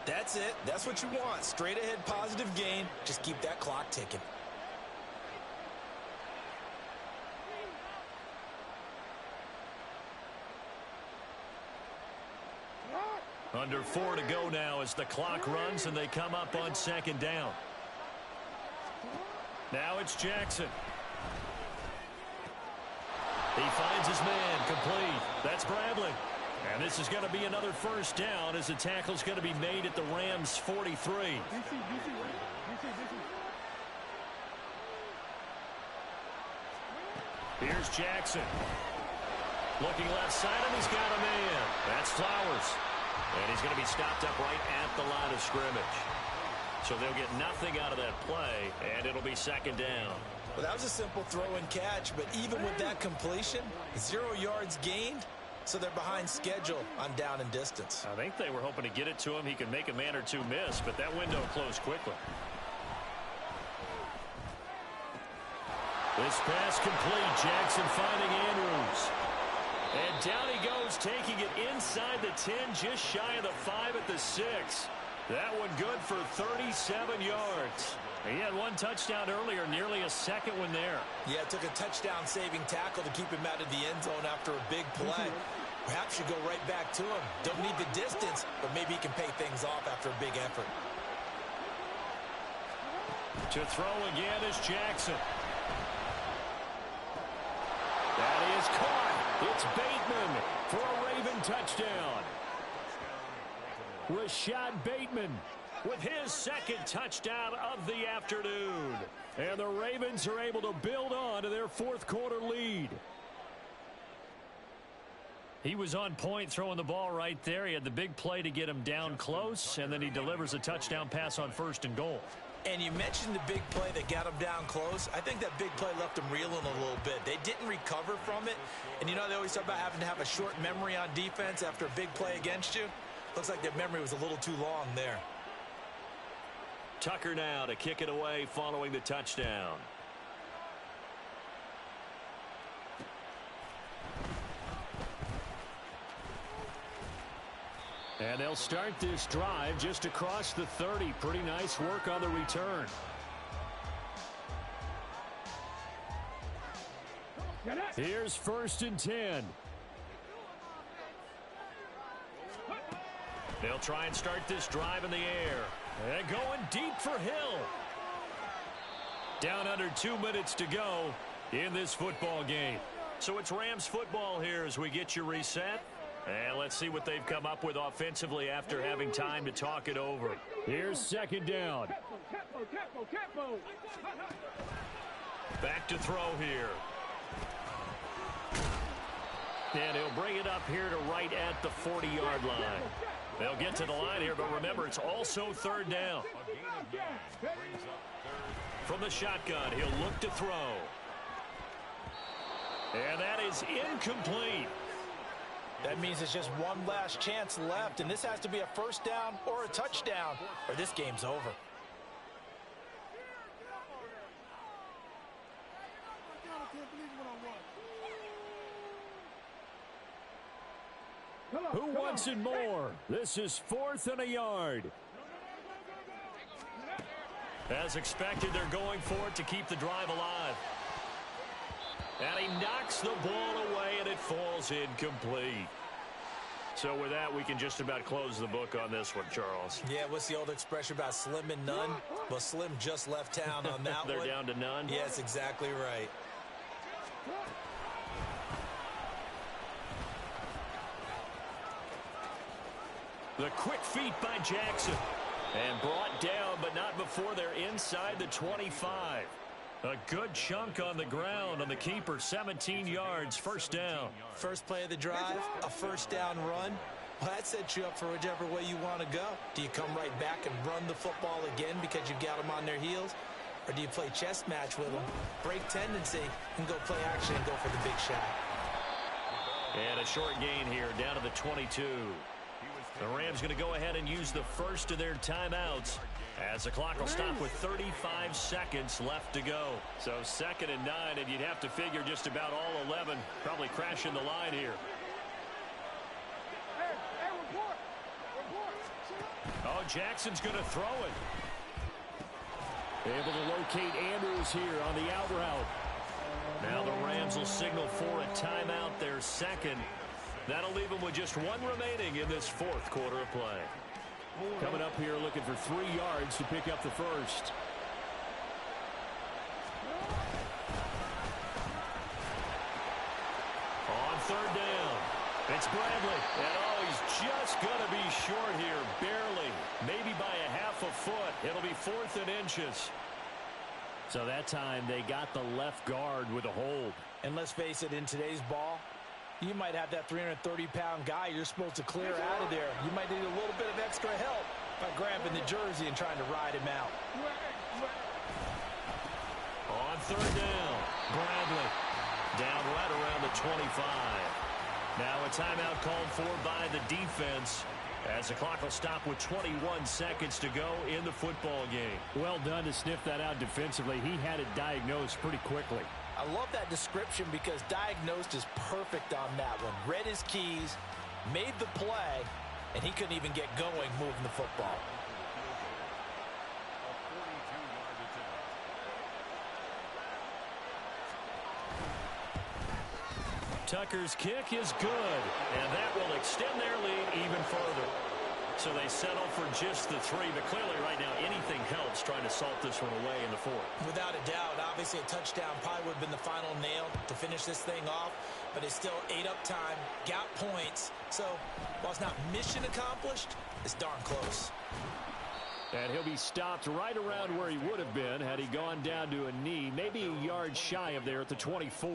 That's it. That's what you want. Straight ahead positive gain. Just keep that clock ticking. Under 4 to go now as the clock runs and they come up on second down. Now it's Jackson. He finds his man complete. That's Bradley. And this is going to be another first down as the tackle's going to be made at the Rams' 43. Here's Jackson. Looking left side, and he's got a man. That's Flowers. And he's going to be stopped up right at the line of scrimmage. So they'll get nothing out of that play, and it'll be second down. Well, that was a simple throw and catch, but even with that completion, 0 yards gained, so they're behind schedule on down and distance. I think they were hoping to get it to him. He could make a man or two miss, but that window closed quickly. This pass complete. Jackson finding Andrews. And down he goes, taking it inside the 10, just shy of the 5 at the 6. That one good for 37 yards. He had one touchdown earlier, nearly a second one there. Yeah, it took a touchdown-saving tackle to keep him out of the end zone after a big play. Perhaps you go right back to him. Don't need the distance, but maybe he can pay things off after a big effort. To throw again is Jackson. That is caught. It's Bateman for a Raven touchdown. Rashad Bateman with his second touchdown of the afternoon. And the Ravens are able to build on to their fourth quarter lead. He was on point throwing the ball right there. He had the big play to get him down close, and then he delivers a touchdown pass on 1st and goal. And you mentioned the big play that got him down close. I think that big play left him reeling a little bit. They didn't recover from it. And you know, they always talk about having to have a short memory on defense after a big play against you. Looks like their memory was a little too long there. Tucker now to kick it away following the touchdown. And they'll start this drive just across the 30. Pretty nice work on the return. Here's 1st and 10. They'll try and start this drive in the air. And going deep for Hill. Down under 2 minutes to go in this football game. So it's Rams football here as we get you reset. And let's see what they've come up with offensively after having time to talk it over. Here's 2nd down. Back to throw here. And he'll bring it up here to right at the 40-yard line. They'll get to the line here, but remember, it's also 3rd down. From the shotgun, he'll look to throw. And that is incomplete. That means it's just one last chance left, and this has to be a 1st down or a touchdown, or this game's over. Who wants it more? This is 4th and a yard. As expected, they're going for it to keep the drive alive. And he knocks the ball away, and it falls incomplete. So with that, we can just about close the book on this one, Charles. Yeah, what's the old expression about slim and none? Well, Slim just left town on that They're one. down to none? Yes, exactly right. The quick feet by Jackson. And brought down, but not before. before they're inside the 25. A good chunk on the ground on the keeper, 17 yards, first down. First play of the drive, a first down run. Well, that sets you up for whichever way you want to go. Do you come right back and run the football again because you've got them on their heels? Or do you play chess match with them, break tendency, and go play action and go for the big shot? And a short gain here down to the 22. The Rams going to go ahead and use the first of their timeouts as the clock will stop with 35 seconds left to go. So 2nd and 9, and you'd have to figure just about all 11 probably crashing the line here. Oh, Jackson's going to throw it. Able to locate Andrews here on the out route. Now the Rams will signal for a timeout, their second. That'll leave them with just one remaining in this 4th quarter of play. Coming up here looking for 3 yards to pick up the first. On 3rd down, it's Bradley. And oh, he's just going to be short here, barely. Maybe by a half a foot. It'll be 4th and inches. So that time they got the left guard with a hold. And let's face it, in today's ball, you might have that 330-pound guy you're supposed to clear out of there. You might need a little bit of extra help by grabbing the jersey and trying to ride him out. On 3rd down, Bradley down right around the 25. Now a timeout called for by the defense as the clock will stop with 21 seconds to go in the football game. Well done to sniff that out defensively. He had it diagnosed pretty quickly. I love that description because diagnosed is perfect on that one. Read his keys, made the play, and he couldn't even get going moving the football. Tucker's kick is good, and that will extend their lead even further. So they settle for just the 3, but clearly right now anything helps trying to salt this one away in the 4th. Without a doubt, obviously a touchdown probably would have been the final nail to finish this thing off, but it's still ate up time, got points. So while it's not mission accomplished, it's darn close. And he'll be stopped right around where he would have been had he gone down to a knee, maybe a yard shy of there at the 24.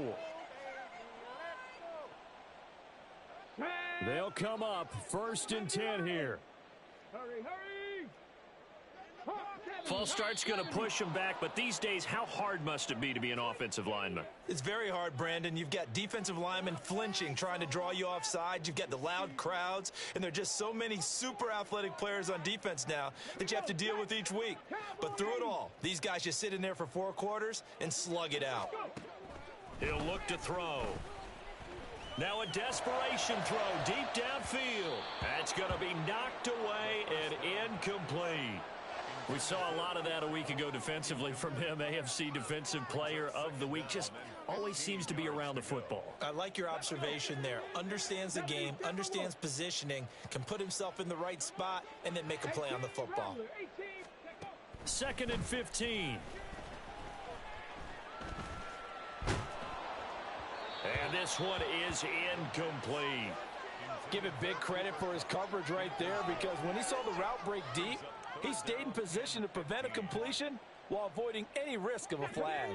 They'll come up 1st and 10 here. Hurry, hurry! False start's going to push him back, but these days, how hard must it be to be an offensive lineman? It's very hard, Brandon. You've got defensive linemen flinching, trying to draw you off sides. You've got the loud crowds, and there are just so many super athletic players on defense now that you have to deal with each week. But through it all, these guys just sit in there for 4 quarters and slug it out. He'll look to throw. Now a desperation throw deep downfield. That's going to be knocked away and incomplete. We saw a lot of that a week ago defensively from him. AFC Defensive Player of the Week. Just always seems to be around the football. I like your observation there. Understands the game, understands positioning, can put himself in the right spot, and then make a play on the football. 2nd and 15. And this one is incomplete. Give it big credit for his coverage right there, because when he saw the route break deep, he stayed in position to prevent a completion while avoiding any risk of a flag.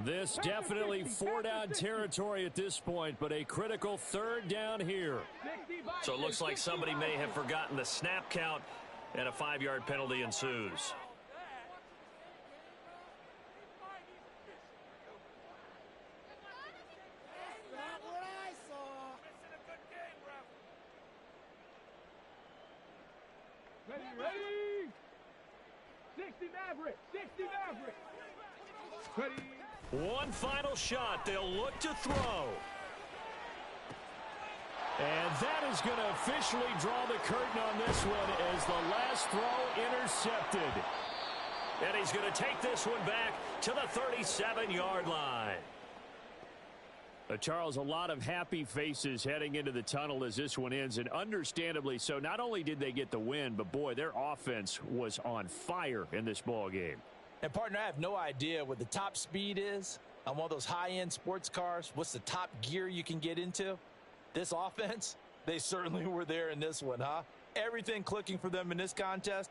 This definitely 4-down territory at this point, but a critical 3rd down here. So it looks like somebody may have forgotten the snap count, and a 5-yard penalty ensues. Ready? 60 Maverick! 60 Maverick! Ready? One final shot. They'll look to throw. And that is going to officially draw the curtain on this one as the last throw intercepted. And he's going to take this one back to the 37-yard line. Charles, a lot of happy faces heading into the tunnel as this one ends, and understandably so. Not only did they get the win, but boy, their offense was on fire in this ball game. And partner, I have no idea what the top speed is on one of those high-end sports cars. What's the top gear you can get into? This offense, they certainly were there in this one, huh? Everything clicking for them in this contest.